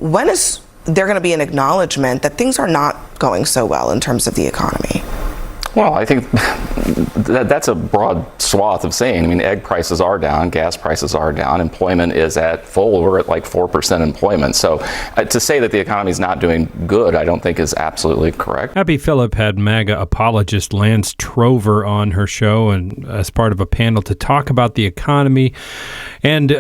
When is there going to be an acknowledgement that things are not going so well in terms of the economy? Well, I think that's a broad swath of saying. I mean, egg prices are down, gas prices are down, employment is at full, we're at like 4% employment. So to say that the economy is not doing good, I don't think is absolutely correct. Abby Phillip had MAGA apologist Lance Trover on her show and as part of a panel to talk about the economy. And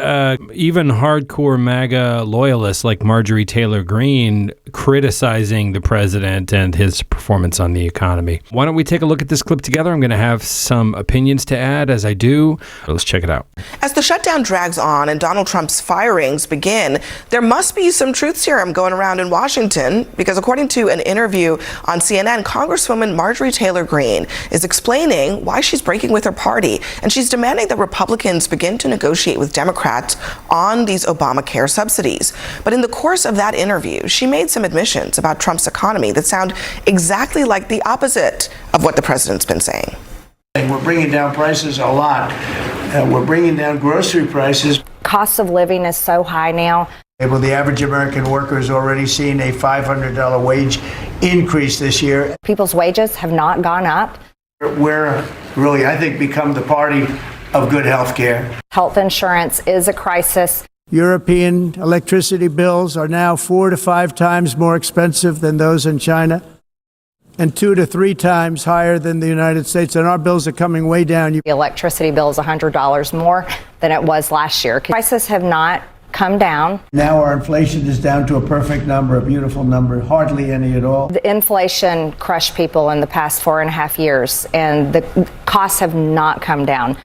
even hardcore MAGA loyalists like Marjorie Taylor Green criticizing the president and his performance on the economy. Why don't we take a look at this clip together? I'm going to have some opinions to add as I do. Let's check it out. As the shutdown drags on and Donald Trump's firings begin, there must be some truth serum going around in Washington, because according to an interview on CNN, Congresswoman Marjorie Taylor Green is explaining why she's breaking with her party, and she's demanding that Republicans begin to negotiate with Democrats on these Obamacare subsidies. But in the course of that interview, she made some admissions about Trump's economy that sound exactly like the opposite of what the president's been saying. We're bringing down prices a lot. We're bringing down grocery prices. Cost of living is so high now. Well, the average American worker has already seen a $500 wage increase this year. People's wages have not gone up. We're really, I think, become the party of good health care. Health insurance is a crisis. European electricity bills are now 4 to 5 times more expensive than those in China, and 2 to 3 times higher than the United States, and our bills are coming way down. The electricity bill is $100 more than it was last year. Prices have not come down. Now our inflation is down to a perfect number, a beautiful number, hardly any at all. The inflation crushed people in the past 4.5 years, and the costs have not come down.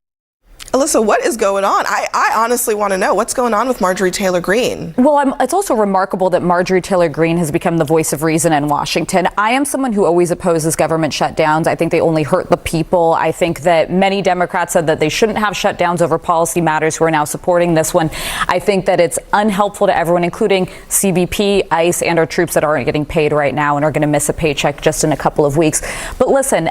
Alyssa, what is going on? I honestly want to know what's going on with Marjorie Taylor Green. Well, it's also remarkable that Marjorie Taylor Green has become the voice of reason in Washington. I am someone who always opposes government shutdowns. I think they only hurt the people. I think that many Democrats said that they shouldn't have shutdowns over policy matters who are now supporting this one. I think that it's unhelpful to everyone, including CBP, ICE, and our troops that aren't getting paid right now and are going to miss a paycheck just in a couple of weeks. But listen,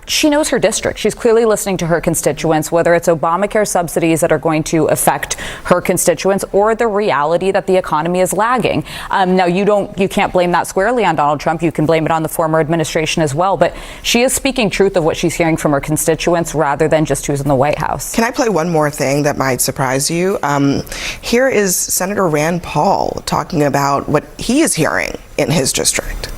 she knows her district. She's clearly listening to her constituents, whether it's Obamacare subsidies that are going to affect her constituents or the reality that the economy is lagging. Now, you can't blame that squarely on Donald Trump. You can blame it on the former administration as well. But she is speaking truth of what she's hearing from her constituents rather than just who's in the White House. Can I play one more thing that might surprise you? Here is Senator Rand Paul talking about what he is hearing in his district.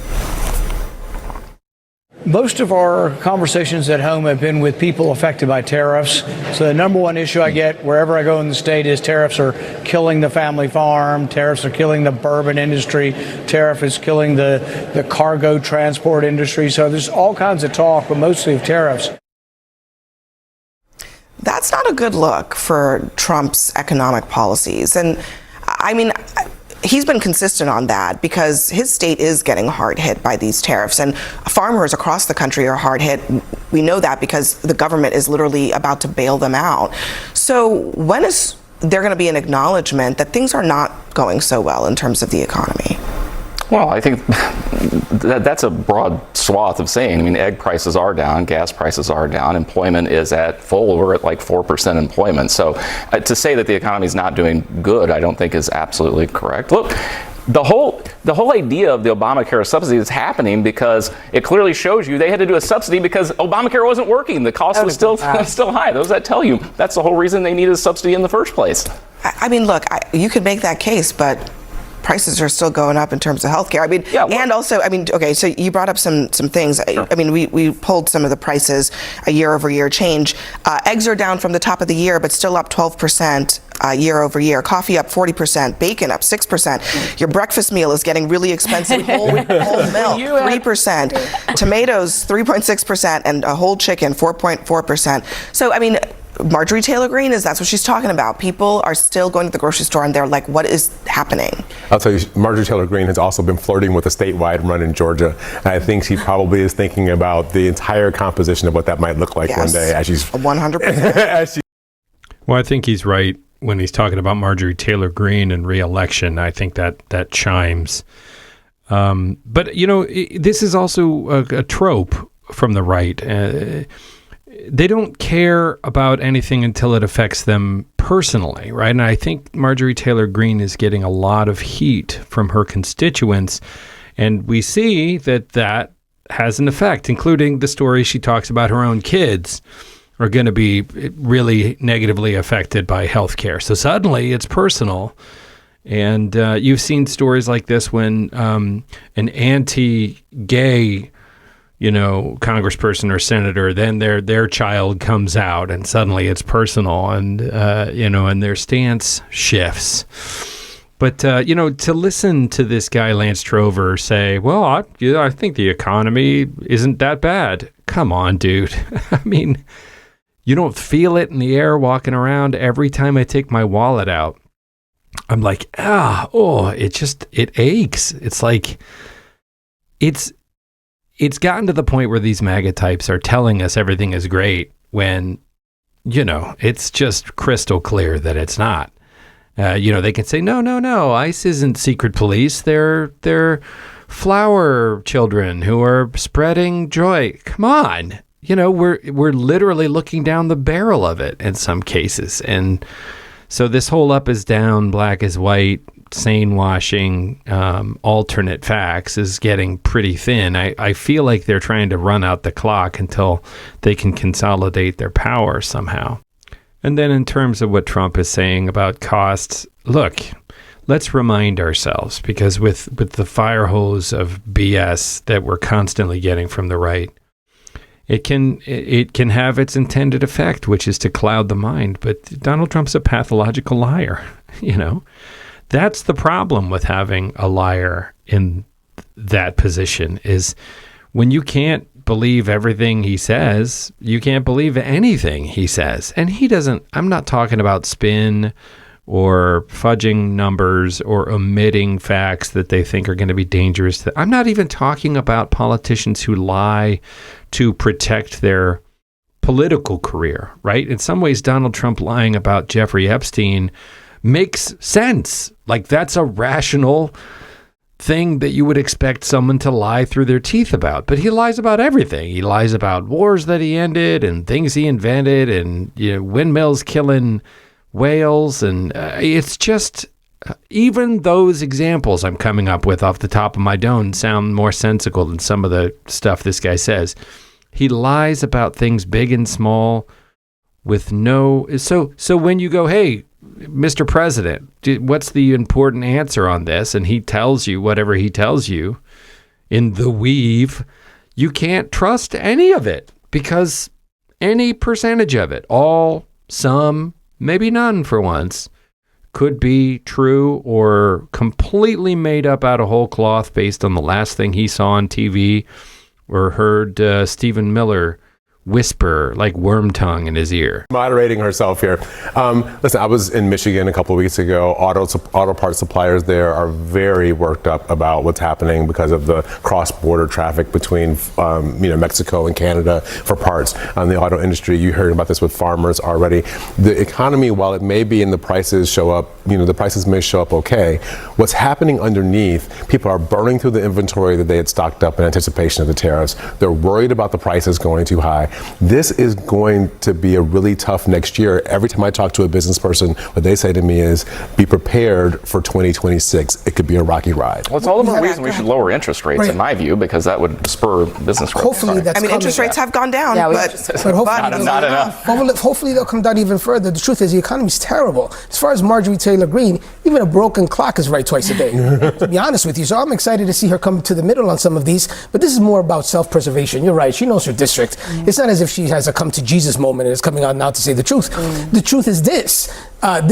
Most of our conversations at home have been with people affected by tariffs. So the number one issue I get wherever I go in the state is tariffs are killing the family farm, tariffs are killing the bourbon industry, tariff is killing the cargo transport industry. So there's all kinds of talk, but mostly of tariffs. That's not a good look for Trump's economic policies. And I mean, he's been consistent on that because his state is getting hard hit by these tariffs, and farmers across the country are hard hit. We know that because the government is literally about to bail them out. So when is there going to be an acknowledgement that things are not going so well in terms of the economy? Well, I think that's a broad swath of saying. I mean, egg prices are down, gas prices are down, employment is at full, we're at like 4% employment. So to say that the economy is not doing good, I don't think is absolutely correct. Look, the whole idea of the Obamacare subsidy is happening because it clearly shows you they had to do a subsidy because Obamacare wasn't working. The cost was still high. Those that tell you that's the whole reason they needed a subsidy in the first place. I mean, look, you could make that case, but prices are still going up in terms of healthcare. I mean, yeah, well, and also, I mean, okay, so you brought up some things. Sure. I mean, we pulled some of the prices, a year-over-year change. Eggs are down from the top of the year, but still up 12% year-over-year. Coffee up 40%, bacon up 6%. Your breakfast meal is getting really expensive. Whole milk, 3%. Tomatoes, 3.6%, and a whole chicken, 4.4%. So, I mean, Marjorie Taylor Green that's what she's talking about. People are still going to the grocery store and they're like, what is happening? I'll tell you, Marjorie Tayller Green has also been flirting with a statewide run in Georgia. I think she probably is thinking about the entire composition of what that might look like one day as she's 100%. Well, I think he's right when he's talking about Marjorie Taylor Green and re-election. I think that chimes. But, you know, this is also a trope from the right. they don't care about anything until it affects them personally, right? And I think Marjorie Taylor Green is getting a lot of heat from her constituents, and we see that has an effect, including the story she talks about her own kids are going to be really negatively affected by healthcare. So suddenly it's personal. And you've seen stories like this when an anti-gay, congressperson or senator, then their child comes out, and suddenly it's personal, and and their stance shifts. But to listen to this guy Lance Trover say, "Well, I think the economy isn't that bad." Come on, dude. I mean, you don't feel it in the air walking around. Every time I take my wallet out, I'm like, it aches. It's like, it's gotten to the point where these MAGA types are telling us everything is great when, it's just crystal clear that it's not. They can say, no, ICE isn't secret police. They're flower children who are spreading joy. Come on. We're literally looking down the barrel of it in some cases. And so this whole up is down, black is white, sane washing, alternate facts is getting pretty thin. I feel like they're trying to run out the clock until they can consolidate their power somehow. And then in terms of what Trump is saying about costs, look, let's remind ourselves, because with the fire hose of BS that we're constantly getting from the right, it can have its intended effect, which is to cloud the mind. But Donald Trump's a pathological liar. That's the problem with having a liar in that position, is when you can't believe everything he says, you can't believe anything he says. And he doesn't, I'm not talking about spin or fudging numbers or omitting facts that they think are going to be dangerous. I'm not even talking about politicians who lie to protect their political career, right? In some ways, Donald Trump lying about Jeffrey Epstein makes sense. Like, that's a rational thing that you would expect someone to lie through their teeth about. But he lies about everything. He lies about wars that he ended and things he invented and windmills killing whales. And it's just, even those examples I'm coming up with off the top of my dome sound more sensical than some of the stuff this guy says. He lies about things big and small with no... So when you go, hey, Mr. President, what's the important answer on this? And he tells you whatever he tells you in the weave, you can't trust any of it, because any percentage of it, all, some, maybe none for once, could be true or completely made up out of whole cloth based on the last thing he saw on TV or heard Stephen Miller whisper like worm tongue in his ear. Moderating herself here. Listen, I was in Michigan a couple of weeks ago. Auto parts suppliers there are very worked up about what's happening because of the cross-border traffic between Mexico and Canada for parts. The auto industry, you heard about this with farmers already. The economy, while it may be in the prices show up, the prices may show up okay. What's happening underneath, people are burning through the inventory that they had stocked up in anticipation of the tariffs. They're worried about the prices going too high. This is going to be a really tough next year. Every time I talk to a business person, what they say to me is, be prepared for 2026. It could be a rocky ride. Well, it's all the more reason we should lower interest rates, in my view, because that would spur business growth. Hopefully that's interest rates have gone down, but hopefully not enough. Hopefully they'll come down even further. The truth is the economy's terrible. As far as Marjorie Taylor Green, even a broken clock is right twice a day, to be honest with you. So I'm excited to see her come to the middle on some of these, but this is more about self-preservation. You're right. She knows her district. It's not as if she has a come to Jesus moment and is coming out now to say the truth. The truth is this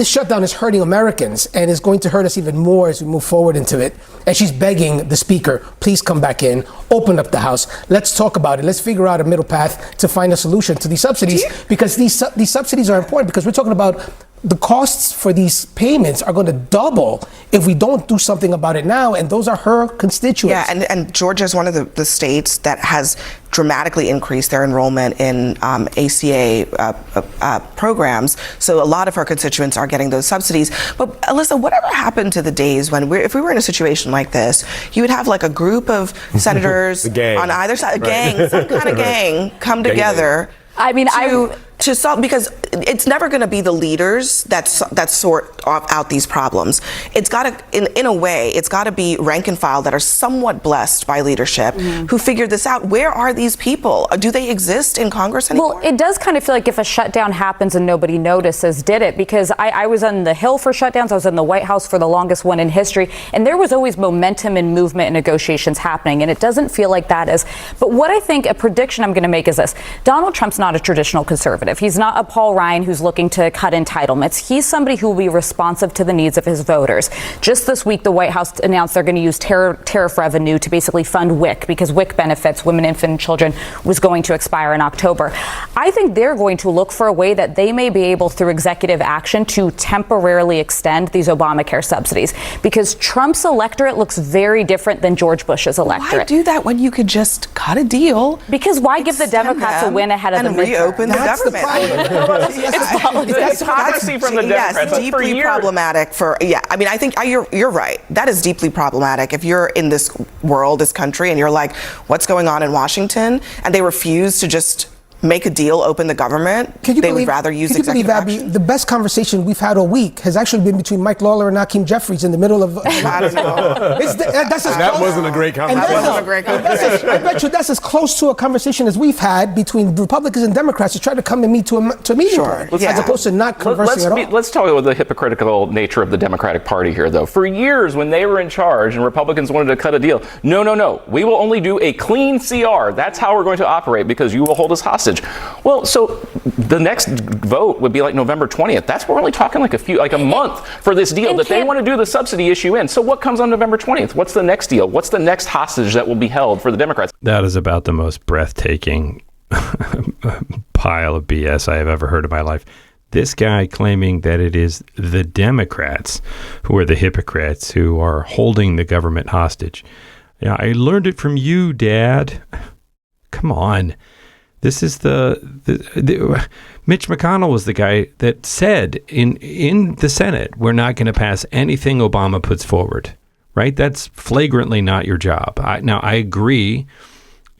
shutdown is hurting Americans and is going to hurt us even more as we move forward into it. And she's begging the speaker, please come back in, open up the House. Let's talk about it. Let's figure out a middle path to find a solution to these subsidies, because these subsidies are important, because we're talking about the costs for these payments are going to double if we don't do something about it now, and those are her constituents. Yeah, and Georgia is one of the states that has dramatically increased their enrollment in ACA programs, so a lot of her constituents are getting those subsidies. But Alyssa, whatever happened to the days when if we were in a situation like this, you would have like a group of senators on either side, a gang, some kind of gang, come together I mean, to solve, because it's never going to be the leaders that sort out these problems. It's got to, in a way, it's got to be rank and file that are somewhat blessed by leadership who figured this out. Where are these people? Do they exist in Congress anymore? Well, it does kind of feel like if a shutdown happens and nobody notices, did it? Because I was on the Hill for shutdowns. I was in the White House for the longest one in history. And there was always momentum and movement and negotiations happening. And it doesn't feel like that is. But what I think, a prediction I'm going to make is this. Donald Trump's not a traditional conservative. He's not a Paul Ryan who's looking to cut entitlements. He's somebody who will be responsive to the needs of his voters. Just this week, the White House announced they're going to use tariff revenue to basically fund WIC, because WIC benefits women, infant, and children was going to expire in October. I think they're going to look for a way that they may be able, through executive action, to temporarily extend these Obamacare subsidies, because Trump's electorate looks very different than George Bush's electorate. Why do that when you could just cut a deal? Because why give the Democrats a win ahead of the midterm? And reopen the government. It's hypocrisy from the Democrats. Yes, deeply problematic for, I mean, I think you're right. That is deeply problematic. If you're in this world, this country, and you're like, what's going on in Washington? And they refuse to just make a deal, open the government. They would rather use executive action. Abby, the best conversation we've had all week has actually been between Mike Lawler and Hakeem Jeffries in the middle of. I don't know. That wasn't a great conversation. I bet you that's as close to a conversation as we've had between Republicans and Democrats to try to come and meet to a meeting point, as opposed to not conversing at all. Let's talk about the hypocritical nature of the Democratic Party here, though. For years, when they were in charge and Republicans wanted to cut a deal, no, we will only do a clean CR. That's how we're going to operate, because you will hold us hostage. Well, so the next vote would be like November 20th. That's we're only talking like a month for this deal that they want to do the subsidy issue in. So what comes on November 20th? What's the next deal? What's the next hostage that will be held for the Democrats? That is about the most breathtaking pile of BS I have ever heard in my life. This guy claiming that it is the Democrats who are the hypocrites who are holding the government hostage. Yeah, I learned it from you, Dad. Come on. This is the Mitch McConnell was the guy that said in the Senate, we're not going to pass anything Obama puts forward, right? That's flagrantly not your job. Now, I agree,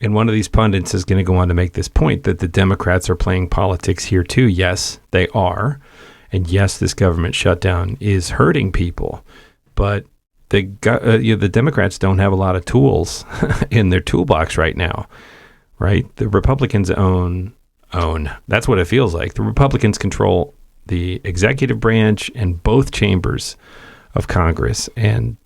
and one of these pundits is going to go on to make this point that the Democrats are playing politics here too. Yes, they are. And yes, this government shutdown is hurting people. But the Democrats don't have a lot of tools in their toolbox right now. Right? The Republicans own. That's what it feels like. The Republicans control the executive branch and both chambers of Congress. And,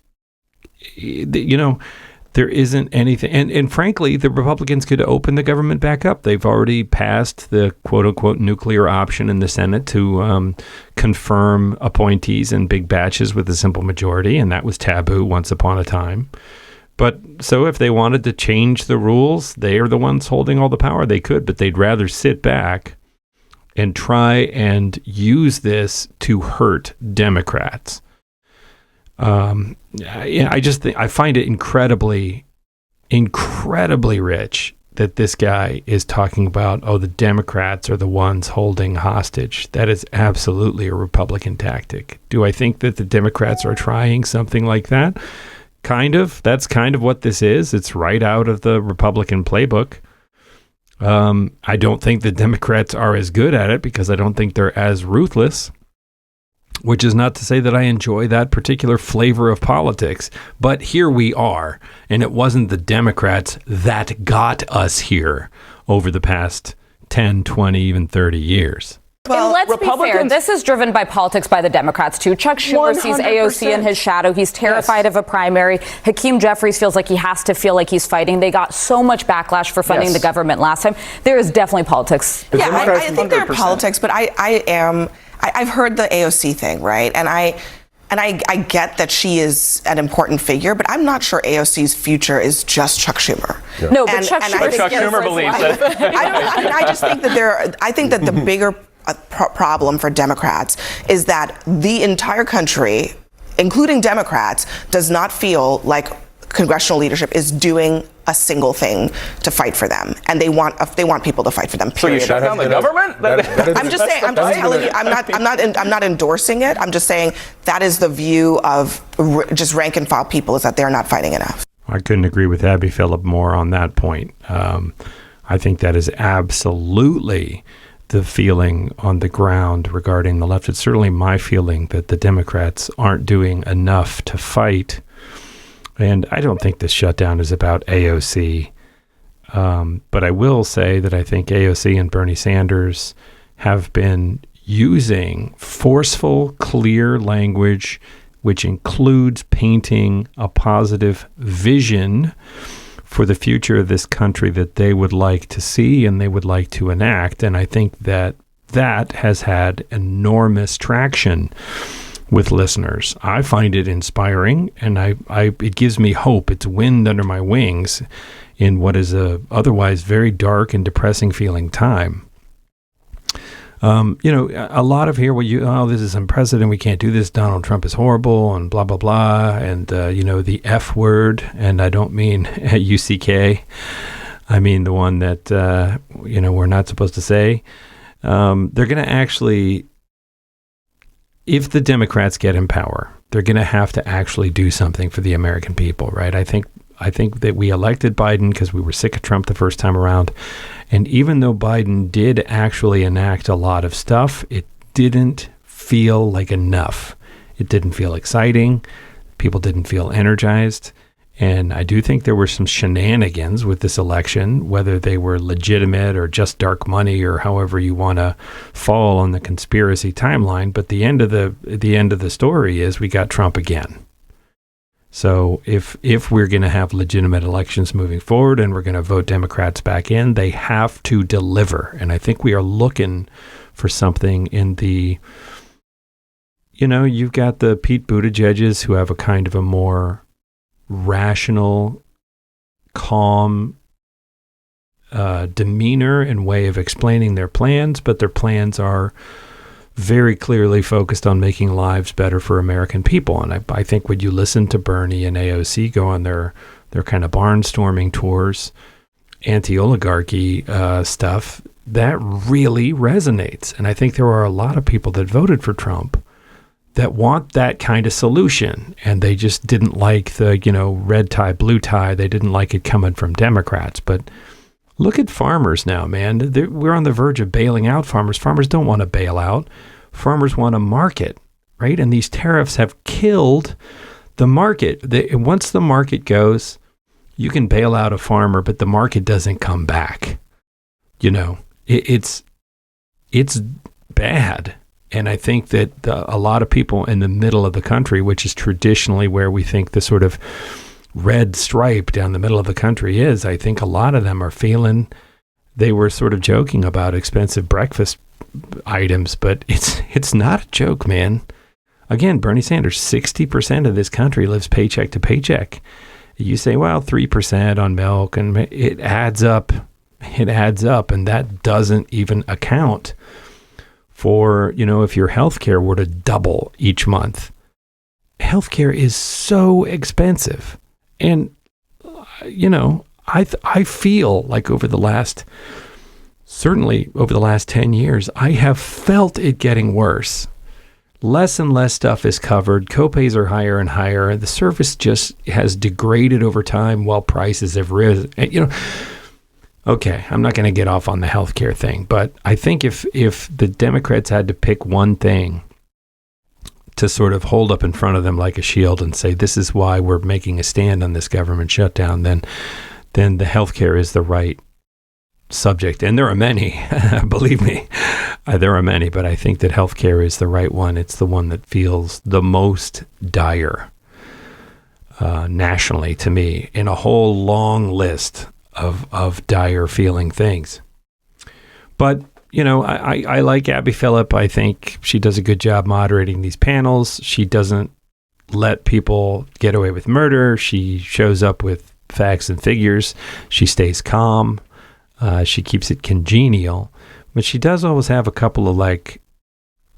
there isn't anything. And frankly, the Republicans could open the government back up. They've already passed the quote-unquote nuclear option in the Senate to confirm appointees in big batches with a simple majority. And that was taboo once upon a time. But so if they wanted to change the rules, they are the ones holding all the power. They could, but they'd rather sit back and try and use this to hurt Democrats. I just think I find it incredibly rich that this guy is talking about, the Democrats are the ones holding hostage. That is absolutely a Republican tactic. Do I think that the Democrats are trying something like that? Kind of. That's kind of what this is. It's right out of the Republican playbook. I don't think the Democrats are as good at it because I don't think they're as ruthless, which is not to say that I enjoy that particular flavor of politics. But here we are, and it wasn't the Democrats that got us here over the past 10, 20, even 30 years. Well, and let's be fair, this is driven by politics by the Democrats, too. Chuck Schumer 100%. Sees AOC in his shadow. He's terrified of a primary. Hakeem Jeffries feels like he has to feel like he's fighting. They got so much backlash for funding the government last time. There is definitely politics. Yeah, I think there are politics, but I've heard the AOC thing, right? And I get that she is an important figure, but I'm not sure AOC's future is just Chuck Schumer. Yeah. No, but Chuck Schumer believes it. I just think that the bigger problem for Democrats is that the entire country, including Democrats, does not feel like congressional leadership is doing a single thing to fight for them, and they want people to fight for them. Period. So you shut down the government? I'm just saying. I'm just telling you. I'm not endorsing it. I'm just saying that is the view of just rank and file people, is that they're not fighting enough. I couldn't agree with Abby Phillip more on that point. I think that is absolutely the feeling on the ground regarding the left. It's certainly my feeling that the Democrats aren't doing enough to fight. And I don't think this shutdown is about AOC. But I will say that I think AOC and Bernie Sanders have been using forceful, clear language, which includes painting a positive vision for the future of this country that they would like to see and they would like to enact. And I think that that has had enormous traction with listeners. I find it inspiring, and it gives me hope. It's wind under my wings in what is a otherwise very dark and depressing feeling time. A lot of here, this is unprecedented, we can't do this, Donald Trump is horrible, and blah, blah, blah, and, the F word, and I don't mean UCK, I mean the one that, we're not supposed to say. They're going to actually, if the Democrats get in power, they're going to have to actually do something for the American people, right? I think that we elected Biden because we were sick of Trump the first time around. And even though Biden did actually enact a lot of stuff, it didn't feel like enough. It didn't feel exciting. People didn't feel energized. And I do think there were some shenanigans with this election, whether they were legitimate or just dark money or however you want to fall on the conspiracy timeline. But the end of the story is we got Trump again. So if we're going to have legitimate elections moving forward and we're going to vote Democrats back in, they have to deliver. And I think we are looking for something in the, you've got the Pete Buttigieg's who have a kind of a more rational, calm demeanor and way of explaining their plans, but their plans are very clearly focused on making lives better for American people. And I think when you listen to Bernie and AOC go on their kind of barnstorming tours, anti-oligarchy stuff, that really resonates. And I think there are a lot of people that voted for Trump that want that kind of solution. And they just didn't like the, red tie, blue tie. They didn't like it coming from Democrats. But look at farmers now, man. We're on the verge of bailing out farmers. Farmers don't want to bail out. Farmers want a market, right? And these tariffs have killed the market. Once the market goes, you can bail out a farmer, but the market doesn't come back. It's bad. And I think that a lot of people in the middle of the country, which is traditionally where we think the sort of red stripe down the middle of the country is, I think a lot of them are feeling, they were sort of joking about expensive breakfast items, but it's not a joke, man. Again, Bernie Sanders, 60% of this country lives paycheck to paycheck. You say, well, 3% on milk, and it adds up. It adds up, and that doesn't even account for, if your health care were to double each month. Healthcare is so expensive. And, I feel like certainly over the last 10 years, I have felt it getting worse. Less and less stuff is covered. Copays are higher and higher. And the service just has degraded over time while prices have risen. Okay, I'm not going to get off on the healthcare thing, but I think if the Democrats had to pick one thing to sort of hold up in front of them like a shield and say, this is why we're making a stand on this government shutdown, then the healthcare is the right subject. And there are many, believe me, there are many, but I think that healthcare is the right one. It's the one that feels the most dire nationally to me in a whole long list of dire feeling things. But I like Abby Phillip. I think she does a good job moderating these panels. She doesn't let people get away with murder. She shows up with facts and figures. She stays calm. She keeps it congenial. But she does always have a couple of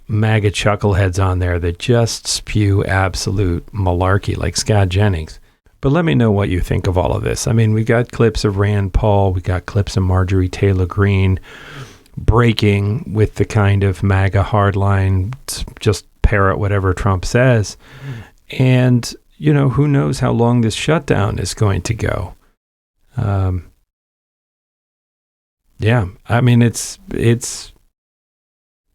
MAGA chuckleheads on there that just spew absolute malarkey, like Scott Jennings. But let me know what you think of all of this. I mean, we got clips of Rand Paul. We got clips of Marjorie Taylor Green breaking with the kind of MAGA hardline, just parrot whatever Trump says. And, who knows how long this shutdown is going to go. Yeah, I mean, it's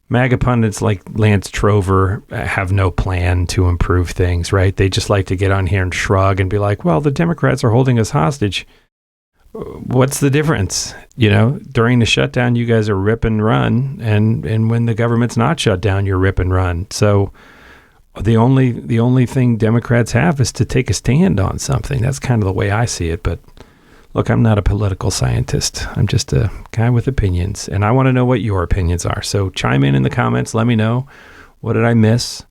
MAGA pundits like Lance Trover have no plan to improve things, right? They just like to get on here and shrug and be like, well, the Democrats are holding us hostage. What's the difference? You know, during the shutdown, you guys are rip and run, and when the government's not shut down, you're rip and run. So the only thing Democrats have is to take a stand on something. That's kind of the way I see it. But look, I'm not a political scientist. I'm just a guy with opinions, and I want to know what your opinions are. So chime in the comments. Let me know. What did I miss?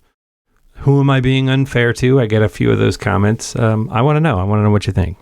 Who am I being unfair to? I get a few of those comments. I want to know. I want to know what you think.